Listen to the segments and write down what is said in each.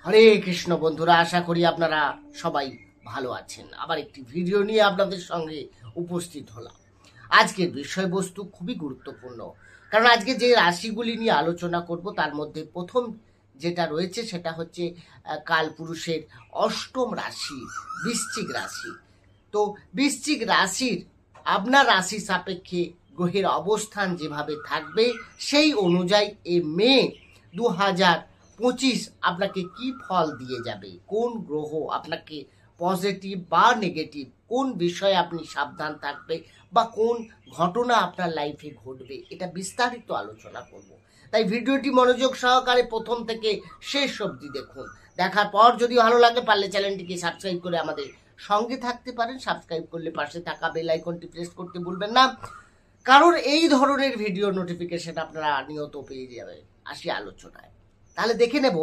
হরে কৃষ্ণ বন্ধুরা, আশা করি আপনারা সবাই ভালো আছেন। আবার একটি ভিডিও নিয়ে আপনাদের সঙ্গে উপস্থিত হলাম। আজকের বিষয়বস্তু খুবই গুরুত্বপূর্ণ, কারণ আজকে যে রাশিগুলি নিয়ে আলোচনা করব তার মধ্যে প্রথম যেটা রয়েছে সেটা হচ্ছে কালপুরুষের অষ্টম রাশি বৃশ্চিক রাশি। তো বৃশ্চিক রাশির আপনার রাশি সাপেক্ষে গ্রহের অবস্থান যেভাবে থাকবে সেই অনুযায়ী এই মে 2025 আপনাকে কি ফল দিয়ে যাবে, কোন গ্রহ আপনাকে পজিটিভ বা নেগেটিভ, কোন বিষয়ে আপনি সাবধান থাকবে বা কোন ঘটনা আপনার লাইফে ঘটবে, এটা বিস্তারিত আলোচনা করব। তাই ভিডিওটি মনোযোগ সহকারে প্রথম থেকে শেষ অবধি দেখুন। দেখার পর যদি ভালো লাগে পারলে চ্যানেলটিকে সাবস্ক্রাইব করে আমাদের সঙ্গে থাকতে পারেন। সাবস্ক্রাইব করলে পাশে থাকা বেল আইকনটি প্রেস করতে ভুলবেন না, কারণ এই ধরনের ভিডিও নোটিফিকেশন আপনারা নিয়ত পেয়ে যাবেন। আসি আলোচনায়, তাহলে দেখে নেব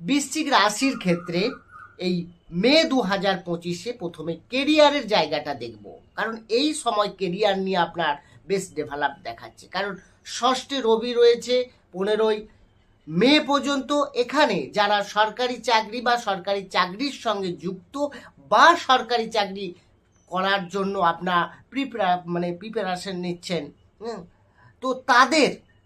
বৃশ্চিক রাশির ক্ষেত্রে এই মে 2025 প্রথমে কেরিয়ারের জায়গাটা দেখব, কারণ এই সময় কেরিয়ার নিয়ে আপনার বেশ ডেভেলপ দেখাচ্ছে। কারণ ষষ্ঠে রবি রয়েছে 15ই মে পর্যন্ত। এখানে যারা সরকারি চাকরি বা সরকারি চাকরির সঙ্গে যুক্ত বা সরকারি চাকরি করার জন্য আপনার প্রিপারেশন নিচ্ছেন, তো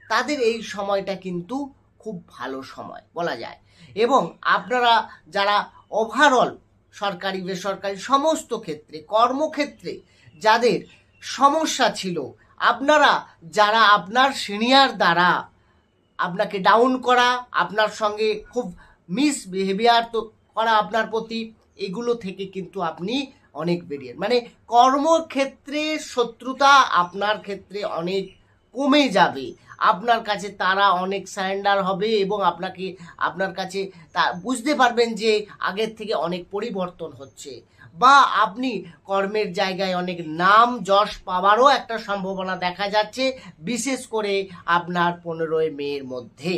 তাদের এই সময়টা কিন্তু খুব ভালো সময় বলা যায়। এবং আপনারা যারা ওভারঅল সরকারি বেসরকারি সমস্ত ক্ষেত্রে কর্মক্ষেত্রে যাদের সমস্যা ছিল, আপনারা যারা আপনার সিনিয়র দ্বারা আপনাকে ডাউন করা, আপনার সঙ্গে খুব মিসবিহেভিয়ার তো করা আপনার প্রতি, এগুলো থেকে কিন্তু আপনি অনেক বেরিয়ে কর্মক্ষেত্রে শত্রুতা আপনার ক্ষেত্রে অনেক কমে যাবে। আপনার কাছে তারা অনেক সারেন্ডার হবে এবং আপনার কাছে তা বুঝতে পারবেন যে আগের থেকে অনেক পরিবর্তন হচ্ছে, বা আপনি কর্মের জায়গায় অনেক নাম যশ পাওয়ারও একটা সম্ভাবনা দেখা যাচ্ছে, বিশেষ করে আপনার 15ই মের মধ্যে।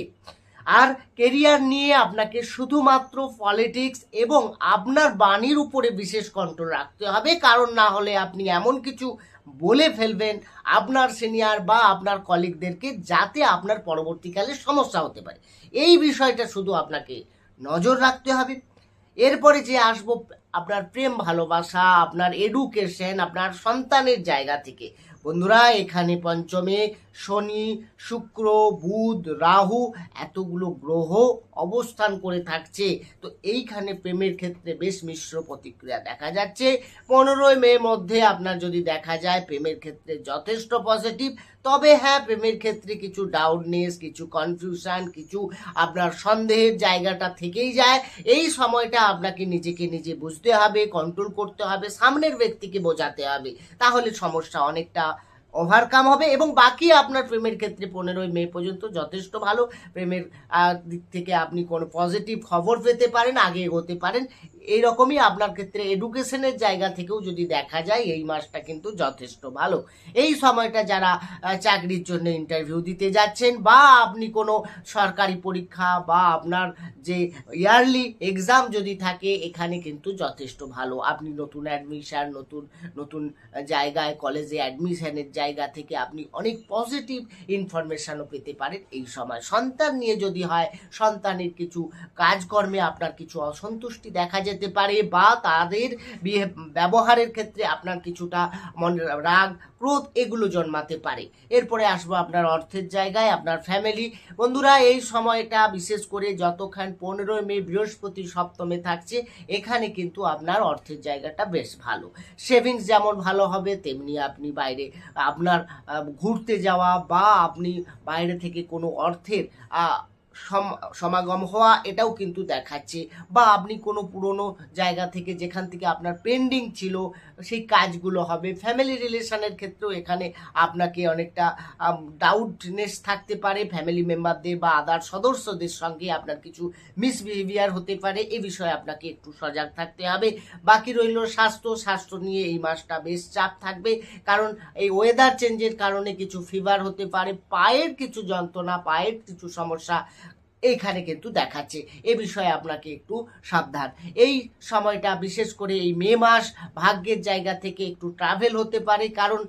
আর কেরিয়ার নিয়ে আপনাকে শুধুমাত্র পলিটিক্স এবং আপনার বাণীর উপরে বিশেষ কন্ট্রোল রাখতে হবে, কারণ না হলে আপনি এমন কিছু বলে ফেলবেন আপনার সিনিয়র বা আপনার কলিগদেরকে, যাতে আপনার পরবর্তীকালে সমস্যা হতে পারে। এই বিষয়টা শুধু আপনাকে নজর রাখতে হবে। এরপরে যে আসবো আপনার প্রেম ভালোবাসা, আপনার এডুকেশন, আপনার সন্তানের জায়গা থেকে। বন্ধুরা, এখানে পঞ্চমে শনি, শুক্র, বুধ, রাহু এতগুলো গ্রহ অবস্থান করে থাকছে। তো এইখানে প্রেমের ক্ষেত্রে বেশ মিশ্র প্রতিক্রিয়া দেখা যাচ্ছে। 15ই মে মধ্যে আপনার যদি দেখা যায় প্রেমের ক্ষেত্রে যথেষ্ট পজিটিভ, তবে হ্যাঁ, প্রেমের ক্ষেত্রে কিছু ডাউটনেস, কিছু কনফিউশন, কিছু আপনার সন্দেহের জায়গাটা থেকেই যায়। এই সময়টা আপনাকে নিজেকে নিজে বুঝতে হবে, কন্ট্রোল করতে হবে, সামনের ব্যক্তিকে বোঝাতে হবে, তাহলে সমস্যা অনেকটা ওভারকাম হবে। এবং বাকি আপনার প্রেমের ক্ষেত্রে 15ই মে পর্যন্ত যথেষ্ট ভালো। প্রেমের দিক থেকে আপনি কোনো পজিটিভ খবর পেতে পারেন, আগে এগোতে পারেন। এইরকমই আপনার ক্ষেত্রে এডুকেশনের জায়গা থেকেও যদি দেখা যায় এই মাসটা কিন্তু যথেষ্ট ভালো। এই সময়টা যারা চাকরির জন্য ইন্টারভিউ দিতে যাচ্ছেন, বা আপনি কোনো সরকারি পরীক্ষা বা আপনার যে ইয়ারলি এক্সাম যদি থাকে, এখানে কিন্তু যথেষ্ট ভালো। আপনি নতুন অ্যাডমিশন, নতুন জায়গায় কলেজে অ্যাডমিশনের জায়গা থেকে আপনি অনেক পজিটিভ ইনফরমেশনও পেতে পারেন এই সময়। সন্তান নিয়ে যদি হয়, সন্তানের কিছু কাজকর্মে আপনার কিছু অসন্তুষ্টি দেখা যেতে পারে, বা তাদের ব্যবহারের ক্ষেত্রে আপনার কিছুটা মনে রাগ, ক্রোধ এগুলো জন্মাতে পারে। এরপরে আসবো আপনার অর্থের জায়গায়, আপনার ফ্যামিলি। বন্ধুরা, এই সময়টা বিশেষ করে যতক্ষণ 15ই মে বৃহস্পতি সপ্তমে থাকছে, এখানে কিন্তু আপনার অর্থের জায়গাটা বেশ ভালো। সেভিংস যেমন ভালো হবে, তেমনি আপনি বাইরে আপনার ঘুরতে যাওয়া বা আপনি বাইরে থেকে কোনো অর্থের সমাগম হওয়া, এটাও কিন্তু দেখাচ্ছে। বা আপনি কোনো পুরনো জায়গা থেকে যেখান থেকে আপনার পেন্ডিং ছিল সেই কাজগুলো হবে। ফ্যামিলি রিলেশনের ক্ষেত্রেও এখানে আপনাকে অনেকটা ডাউটনেস থাকতে পারে, ফ্যামিলি মেম্বারদের বা আদার সদস্যদের সঙ্গে আপনার কিছু মিসবিহেভিয়ার হতে পারে, এ বিষয়ে আপনাকে একটু সজাগ থাকতে হবে। বাকি রইল স্বাস্থ্য নিয়ে এই মাসটা বেশ চাপ থাকবে, কারণ এই ওয়েদার চেঞ্জের কারণে কিছু ফিভার হতে পারে, পায়ের কিছু যন্ত্রণা, পায়ের কিছু সমস্যা এইখানে কিন্তু দেখাচ্ছে। এ বিষয়ে আপনাকে একটু সাবধান। এই সময়টা বিশেষ করে এই মে মাস ভাগ্যের জায়গা থেকে একটু ট্রাভেল হতে পারে, কারণ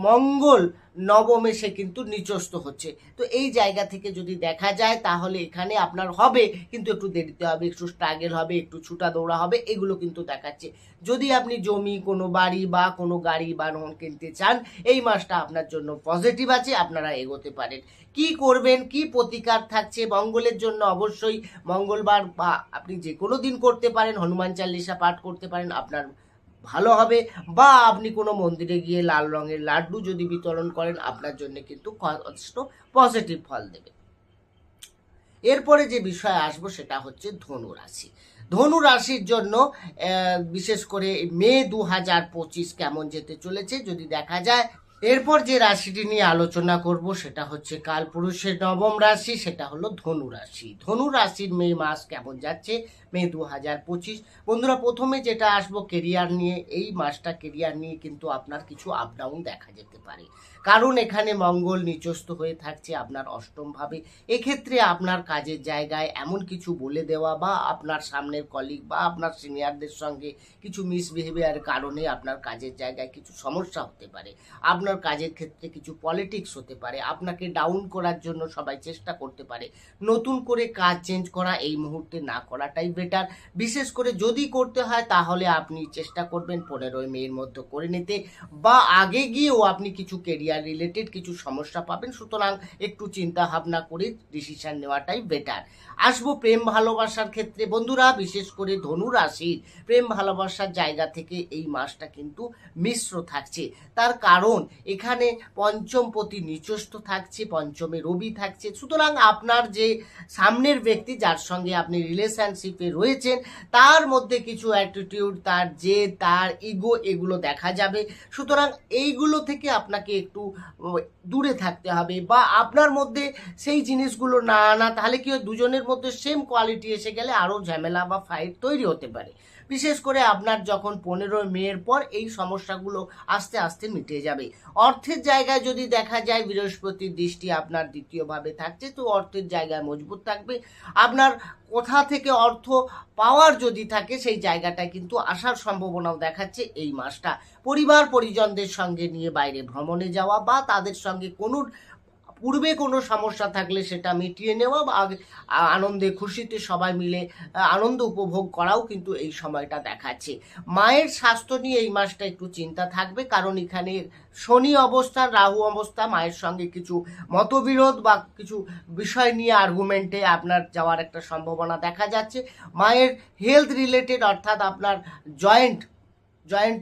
মঙ্গল নবমে সে কিন্তু নিচস্থ হচ্ছে। তো এই জায়গা থেকে যদি দেখা যায় তাহলে এখানে আপনার হবে, কিন্তু একটু দেরিতে হবে, একটু স্ট্রাগল হবে, একটু ছুটা দৌড়া হবে, এগুলো কিন্তু দেখাচ্ছে। যদি আপনি জমি, কোনো বাড়ি বা কোনো গাড়ি বাহন কিনতে চান, এই মাসটা আপনার জন্য পজিটিভ আছে, আপনারা এগোতে পারেন। কি করবেন, কি প্রতিকার থাকছে মঙ্গলের জন্য? অবশ্যই মঙ্গলবার বা আপনি যে কোনো দিন করতে পারেন, হনুমান চালিসা পাঠ করতে পারেন, আপনার ভালো হবে। বা আপনি কোনো মন্দিরে গিয়ে লাল রঙের লাড্ডু যদি বিতরণ করেন, আপনার জন্য কিন্তু যথেষ্ট পজিটিভ ফল দেবে। এরপরে যে বিষয়ে আসবো সেটা হচ্ছে ধনু রাশি। ধনু রাশির জন্য বিশেষ করে মে 2025 কেমন যেতে চলেছে যদি দেখা যায়। এরপর যে রাশিটি নিয়ে আলোচনা করব সেটা হচ্ছে কালপুরুষের নবম রাশি, সেটা হলো ধনু রাশি। ধনু রাশির মে মাস কেমন যাচ্ছে মে 2025। বন্ধুরা, প্রথমে যেটা আসবো কেরিয়ার নিয়ে। এই মাসটা কেরিয়ার নিয়ে কিন্তু আপনার কিছু আপ ডাউন দেখা যেতে পারে, কারণ এখানে মঙ্গল নিচস্থ হয়ে থাকছে আপনার অষ্টম ভাবে। এক্ষেত্রে আপনার কাজের জায়গায় এমন কিছু বলে দেওয়া বা আপনার সামনের কলিগ বা আপনার সিনিয়রদের সঙ্গে কিছু মিসবিহেভিয়ারের কারণে আপনার কাজের জায়গায় কিছু সমস্যা হতে পারে। আপনার কাজের ক্ষেত্রে কিছু পলিটিক্স হতে পারে, আপনাকে ডাউন করার জন্য সবাই চেষ্টা করতে পারে। নতুন করে কাজ চেঞ্জ করা এই মুহূর্তে না করাটাই বেটার। বিশেষ করে যদি করতে হয় তাহলে আপনি চেষ্টা করবেন 15 মের মধ্যে করে নিতে, বা আগে গিয়েও আপনি কিছু কেরিয়ার রিলেটেড কিছু সমস্যা পাবেন। সুতরাং একটু চিন্তা ভাবনা করে ডিসিশন নেওয়াটাই বেটার। আসবো প্রেম ভালোবাসার ক্ষেত্রে। বন্ধুরা, বিশেষ করে ধনু রাশির প্রেম ভালোবাসার জায়গা থেকে এই মাসটা কিন্তু মিশ্র থাকছে। তার কারণ এখানে পঞ্চমপতি নিচস্থ থাকছে, পঞ্চমে রবি থাকছে। সুতরাং আপনার যে সামনের ব্যক্তি যার সঙ্গে আপনি রিলেশনশিপে রয়েছেন, তার মধ্যে কিছু অ্যাটিটিউড, তার যে তার ইগো, এগুলো দেখা যাবে। সুতরাং এইগুলো থেকে আপনাকে একটু দূরে থাকতে হবে, বা আপনার মধ্যে সেই জিনিসগুলো না আনা। তাহলে কি হয়, দুজনের মধ্যে সেম কোয়ালিটি এসে গেলে আরও ঝামেলা বা ফাইট তৈরি হতে পারে। বিশেষ করে আপনার যখন 15 মের পর এই সমস্যাগুলো আস্তে আস্তে মিটে যাবে। অর্থের জায়গায় যদি দেখা যায়, বৃহস্পতির দৃষ্টি আপনার দ্বিতীয়ভাবে থাকছে, তো অর্থের জায়গায় মজবুত থাকবে। আপনার কোথা থেকে অর্থ পাওয়ার যদি থাকে সেই জায়গাটায় কিন্তু আসার সম্ভাবনাও দেখাচ্ছে এই মাসটা। পরিবার পরিজনদের সঙ্গে নিয়ে বাইরে ভ্রমণে যাওয়া, বা তাদের সঙ্গে কোনো পূর্বে কোনো সমস্যা থাকলে সেটা মিটিয়ে নেওয়া, বা আনন্দে খুশিতে সবাই মিলে আনন্দ উপভোগ করাও কিন্তু এই সময়টা দেখাচ্ছে। মায়ের স্বাস্থ্য নিয়ে এই মাসটা একটু চিন্তা থাকবে, কারণ এখানে শনি অবস্থান, রাহু অবস্থা, মায়ের সঙ্গে কিছু মতবিরোধ বা কিছু বিষয় নিয়ে আর্গুমেন্টে আপনার যাওয়ার একটা সম্ভাবনা দেখা যাচ্ছে। মায়ের হেলথ রিলেটেড, অর্থাৎ আপনার জয়েন্ট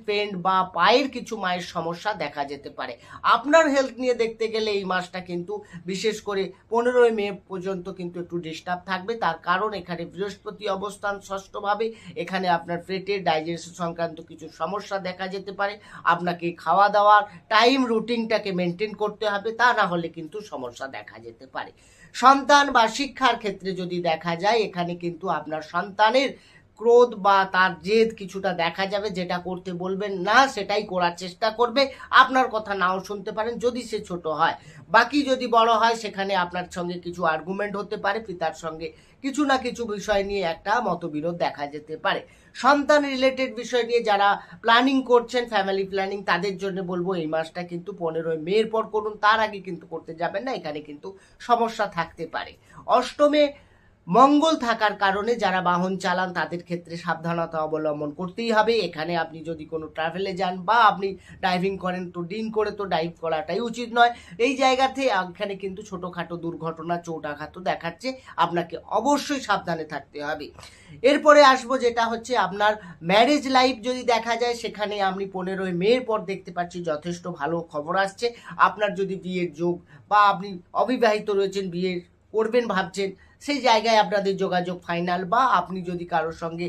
পেন বা পায়ের কিছু মায়ের সমস্যা দেখা যেতে পারে। আপনার হেলথ নিয়ে দেখতে গেলে এই মাসটা কিন্তু বিশেষ করে 15 মে পর্যন্ত কিন্তু একটু ডিস্টার্ব থাকবে। তার কারণ এখানে বৃহস্পতি অবস্থান ষষ্ঠভাবে, এখানে আপনার পেটের ডাইজেশন সংক্রান্ত কিছু সমস্যা দেখা যেতে পারে। আপনাকে খাওয়া দাওয়ার টাইম রুটিনটাকে মেনটেন করতে হবে, তা না হলে কিন্তু সমস্যা দেখা যেতে পারে। সন্তান বা শিক্ষার ক্ষেত্রে যদি দেখা যায়, এখানে কিন্তু আপনার সন্তানের ক্রোধ বা তার জেদ কিছুটা দেখা যাবে। যেটা করতে বলবেন না সেটাই করার চেষ্টা করবে, আপনার কথা নাও শুনতে পারেন যদি সে ছোট হয়। বাকি যদি বড় হয়, সেখানে আপনার সঙ্গে কিছু আর্গুমেন্ট হতে পারে, পিতার সঙ্গে কিছু না কিছু বিষয় নিয়ে একটা মতবিরোধ দেখা যেতে পারে। সন্তান রিলেটেড বিষয় নিয়ে যারা প্ল্যানিং করছেন, ফ্যামিলি প্ল্যানিং, তাদের জন্য বলবো এই মাসটা কিন্তু 15 মের পর করুন, তার আগে কিন্তু করতে যাবেন না, এখানে কিন্তু সমস্যা থাকতে পারে। অষ্টমে মঙ্গল থাকার কারণে যারা বাহন চালান তাদের ক্ষেত্রে সাবধানতা অবলম্বন করতেই হবে। এখানে আপনি যদি কোনো ট্রাভেলে যান বা আপনি ড্রাইভিং করেন, তো ড্রিঙ্ক করে তো ড্রাইভ করাটাই উচিত নয়। এই জায়গাতে এখানে কিন্তু ছোটোখাটো দুর্ঘটনা, চোট আঘাতও দেখাচ্ছে, আপনাকে অবশ্যই সাবধানে থাকতে হবে। এরপরে আসবো যেটা হচ্ছে আপনার ম্যারেজ লাইফ যদি দেখা যায়, সেখানে আপনি 15 মের পর দেখতে পাচ্ছি যথেষ্ট ভালো খবর আসছে। আপনার যদি বিয়ের যোগ, বা আপনি অবিবাহিত রয়েছেন, বিয়ে করবেন ভাবছেন, সেই জায়গায় আপনাদের যোগাযোগ ফাইনাল, বা আপনি যদি কারোর সঙ্গে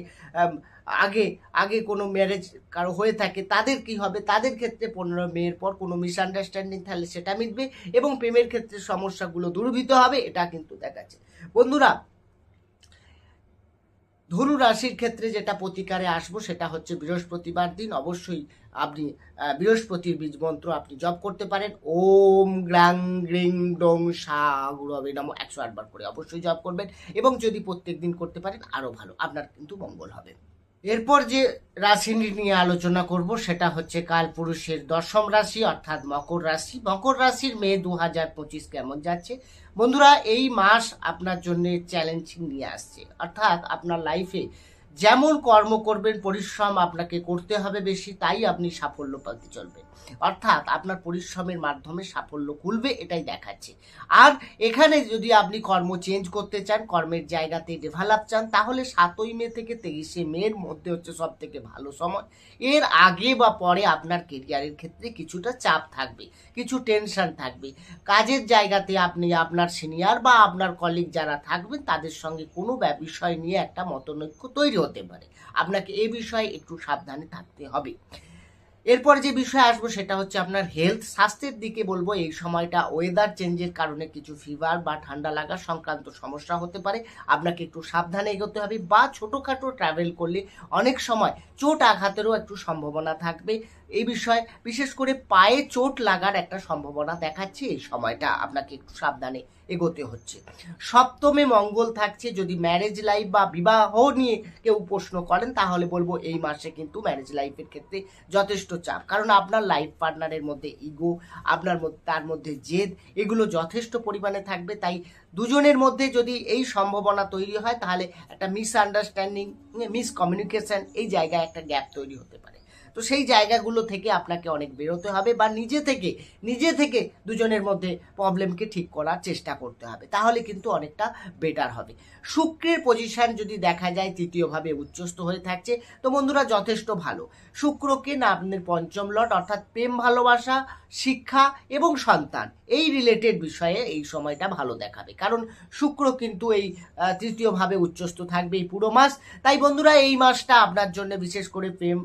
আগে কোনো ম্যারেজ কারো হয়ে থাকে, তাদের কি হবে, তাদের ক্ষেত্রে 15 মের পর কোনো মিসআন্ডারস্ট্যান্ডিং থাকলে সেটা মিটবে, এবং প্রেমের ক্ষেত্রে সমস্যাগুলো দূরীভূত হবে, এটা কিন্তু দেখাচ্ছে। বন্ধুরা, ধনু রাশির ক্ষেত্রে যেটা প্রতিকারে আসবো সেটা হচ্ছে বৃহস্পতিবার দিন অবশ্যই আপনি বৃহস্পতির বীজ মন্ত্র আপনি জপ করতে পারেন। ওম গ্রাং গ্রিং ডং সা গুরবে নমঃ 108 বার করে অবশ্যই জপ করবেন, এবং যদি প্রত্যেক দিন করতে পারেন আরও ভালো, আপনার কিন্তু মঙ্গল হবে। এরপর যে রাশি নিয়ে আলোচনা করব সেটা হচ্ছে কালপুরুষের দশম রাশি অর্থাৎ মকর রাশি। মকর রাশির মে 2025 কেমন যাচ্ছে? বন্ধুরা, এই মাস আপনার জন্য চ্যালেঞ্জিং নিয়ে আসছে, অর্থাৎ আপনার লাইফে যেমন কর্ম করবেন, পরিশ্রম আপনাকে করতে হবে বেশি, তাই আপনি সাফল্য পেতে চলবেন। অর্থাৎ আপনার পরিশ্রমের মাধ্যমে সাফল্য খুলবে, এটাই দেখাচ্ছে। আর এখানে যদি আপনি কর্ম চেঞ্জ করতে চান, কর্মের জায়গাতে ডেভেলপ চান, তাহলে 7ই মে থেকে 23শে মের মধ্যে হচ্ছে সব থেকে ভালো সময়। এর আগে বা পরে আপনার কেরিয়ারের ক্ষেত্রে কিছুটা চাপ থাকবে, কিছু টেনশন থাকবে। কাজের জায়গাতে আপনি আপনার সিনিয়র বা আপনার কলিগ যারা থাকবেন তাদের সঙ্গে কোনো বিষয় নিয়ে একটা মতনৈক্য তৈরি হতে পারে। আপনাকে এই বিষয়ে একটু সাবধানে থাকতে হবে। এরপর যে বিষয়ে আসবো সেটা হচ্ছে আপনার হেলথ, স্বাস্থ্যের দিকে বলবো এই সময়টা ওয়েদার চেঞ্জের কারণে কিছু ফিভার বা ঠান্ডা লাগা সংক্রান্ত সমস্যা হতে পারে, আপনাকে একটু সাবধানে এগোতে হবে। বা ছোটোখাটো ট্রাভেল করলে অনেক সময় চোট আঘাতেরও একটু সম্ভাবনা থাকবে। এই বিষয়ে বিশেষ করে পায়ে চোট লাগার একটা সম্ভাবনা দেখাচ্ছে, এই সময়টা আপনাকে একটু সাবধানে এগোতে হচ্ছে। সপ্তমে মঙ্গল থাকছে। যদি ম্যারেজ লাইফ বা বিবাহ নিয়ে কেউ প্রশ্ন করেন তাহলে বলবো এই মাসে কিন্তু ম্যারেজ লাইফের ক্ষেত্রে যথেষ্ট চাপ, কারণ আপনার লাইফ পার্টনারের মধ্যে ইগো, আপনার মধ্যে তার মধ্যে জেদ, এগুলো যথেষ্ট পরিমাণে থাকবে। তাই দুজনের মধ্যে যদি এই সম্ভাবনা তৈরি হয় তাহলে একটা মিসআন্ডারস্ট্যান্ডিং, মিসকমিউনিকেশন, এই জায়গায় একটা গ্যাপ তৈরি হতে পারে। তো সেই জায়গাগুলো থেকে আপনাকে অনেক বেরোতে হবে বা নিজে থেকে দুজনের মধ্যে প্রবলেমকে ঠিক করার চেষ্টা করতে হবে, তাহলে কিন্তু অনেকটা বেটার হবে। শুক্রের পজিশন যদি দেখা যায় তৃতীয়ভাবে উচ্চস্থ হয়ে থাকছে, তো বন্ধুরা যথেষ্ট ভালো। শুক্রকে না আপনার পঞ্চম লট, অর্থাৎ প্রেম, ভালোবাসা, শিক্ষা এবং সন্তান, এই রিলেটেড বিষয়ে এই সময়টা ভালো দেখাবে, কারণ শুক্র কিন্তু এই তৃতীয়ভাবে উচ্চস্থ থাকবে এই পুরো মাস। তাই বন্ধুরা, এই মাসটা আপনার জন্য বিশেষ করে প্রেম,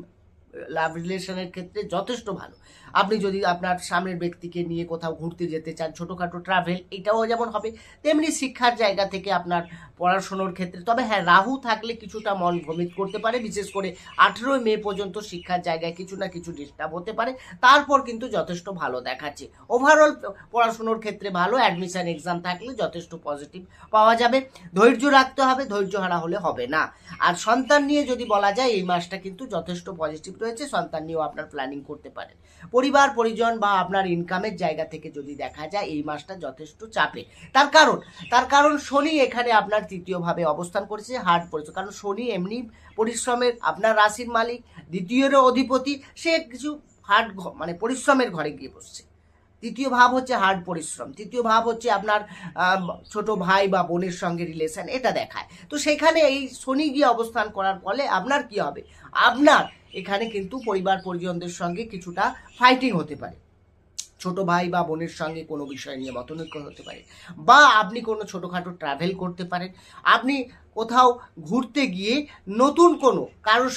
লাভ রিলেশনের ক্ষেত্রে যথেষ্ট ভালো। আপনি যদি আপনার সামনের ব্যক্তিকে নিয়ে কোথাও ঘুরতে যেতে চান, ছোটোখাটো ট্রাভেল, এটাও যেমন হবে, তেমনি শিক্ষার জায়গা থেকে আপনার পড়াশোনার ক্ষেত্রে। তবে হ্যাঁ, রাহু থাকলে কিছুটা মন ভ্রমিত করতে পারে, বিশেষ করে 18ই মে পর্যন্ত শিক্ষার জায়গায় কিছু না কিছু ডিস্টার্ব হতে পারে, তারপর কিন্তু যথেষ্ট ভালো দেখাচ্ছে। ওভারঅল পড়াশোনার ক্ষেত্রে ভালো, অ্যাডমিশন এক্সাম থাকলে যথেষ্ট পজিটিভ পাওয়া যাবে। ধৈর্য রাখতে হবে, ধৈর্য হারা হলে হবে না। আর সন্তান নিয়ে যদি বলা যায়, এই মাসটা কিন্তু যথেষ্ট পজিটিভ রয়েছে, সন্তান নিয়েও আপনার প্ল্যানিং করতে পারেন। পরিবার পরিজন বা আপনার ইনকামের জায়গা থেকে যদি দেখা যায়, এই মাসটা যথেষ্ট চাপে। তার কারণ শনি এখানে আপনার তৃতীয়ভাবে অবস্থান করেছে, হার্ড পড়েছে, কারণ শনি এমনি পরিশ্রমের আপনার রাশির মালিক, দ্বিতীয়েরও অধিপতি, সে কিছু হার্ড মানে পরিশ্রমের ঘরে গিয়ে বসছে। তৃতীয় ভাব হচ্ছে হার্ড পরিশ্রম, তৃতীয় ভাব হচ্ছে আপনার ছোট ভাই বা বোনের সঙ্গে রিলেশন, এটা দেখায়। তো সেখানে এই শনি গিয়ে অবস্থান করার ফলে আপনার কি হবে, আপনার এখানে কিন্তু পরিবার পরিজনদের সঙ্গে কিছুটা ফাইটিং হতে পারে, ছোট ভাই বা বোনের সঙ্গে কোনো বিষয় নিয়ে মতনৈক্য হতে পারে, বা আপনি কোনো ছোটোখাটো ট্রাভেল করতে পারেন। আপনি কোথাও ঘুরতে গিয়ে নতুন কোনো কারো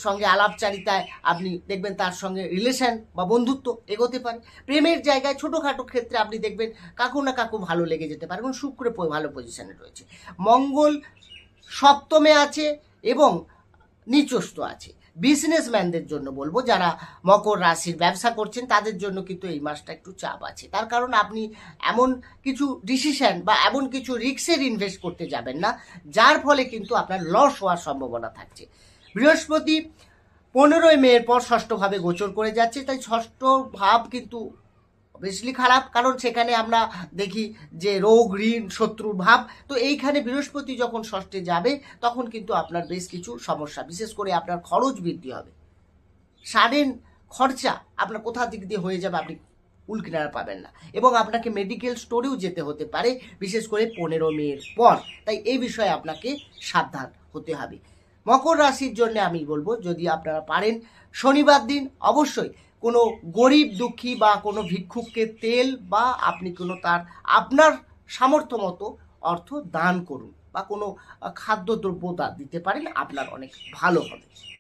সঙ্গে আলাপচারিতায় আপনি দেখবেন তার সঙ্গে রিলেশন বা বন্ধুত্ব এগোতে পারে। প্রেমের জায়গায় ছোটোখাটো ক্ষেত্রে আপনি দেখবেন কাকু না কাকু ভালো লেগে যেতে পারে, এবং শুক্র ভালো পজিশনে রয়েছে। মঙ্গল সপ্তমে আছে এবং নিচস্থ আছে। বিজনেসম্যানদের জন্য বলবো, যারা মকর রাশির ব্যবসা করছেন তাদের জন্য কিন্তু এই মাসটা একটু চাপ আছে। তার কারণ আপনি এমন কিছু ডিসিশন বা এমন কিছু রিস্কের ইনভেস্ট করতে যাবেন না, যার ফলে কিন্তু আপনার লস হওয়ার সম্ভাবনা থাকছে। বৃহস্পতি 15ই মের পর ষষ্ঠভাবে গোচর করে যাচ্ছে, তাই ষষ্ঠ ভাব কিন্তু অবভিয়াসলি খারাপ, কারণ সেখানে আমরা দেখি যে রোগ, ঋণ, শত্রুর ভাব। তো এইখানে বৃহস্পতি যখন ষষ্ঠে যাবে তখন কিন্তু আপনার বেশ কিছু সমস্যা, বিশেষ করে আপনার খরচ বৃদ্ধি হবে, সাডেন খরচা আপনার কোথা দিক দিয়ে হয়ে যাবে, আপনি কুল কিনারা পাবেন না, এবং আপনাকে মেডিকেল স্টোরেও যেতে হতে পারে, বিশেষ করে 15 মের পর। তাই এই বিষয়ে আপনাকে সাবধান হতে হবে। মকর রাশির জন্য আমি বলবো, যদি আপনারা পারেন শনিবার দিন অবশ্যই কোনো গরিব দুঃখী বা কোনো ভিক্ষুককে তেল বা আপনি কোনো আপনার সামর্থ্য মতো অর্থ দান করুন, বা কোনো খাদ্যদ্রব্য দিতে পারেন, আপনার অনেক ভালো হবে।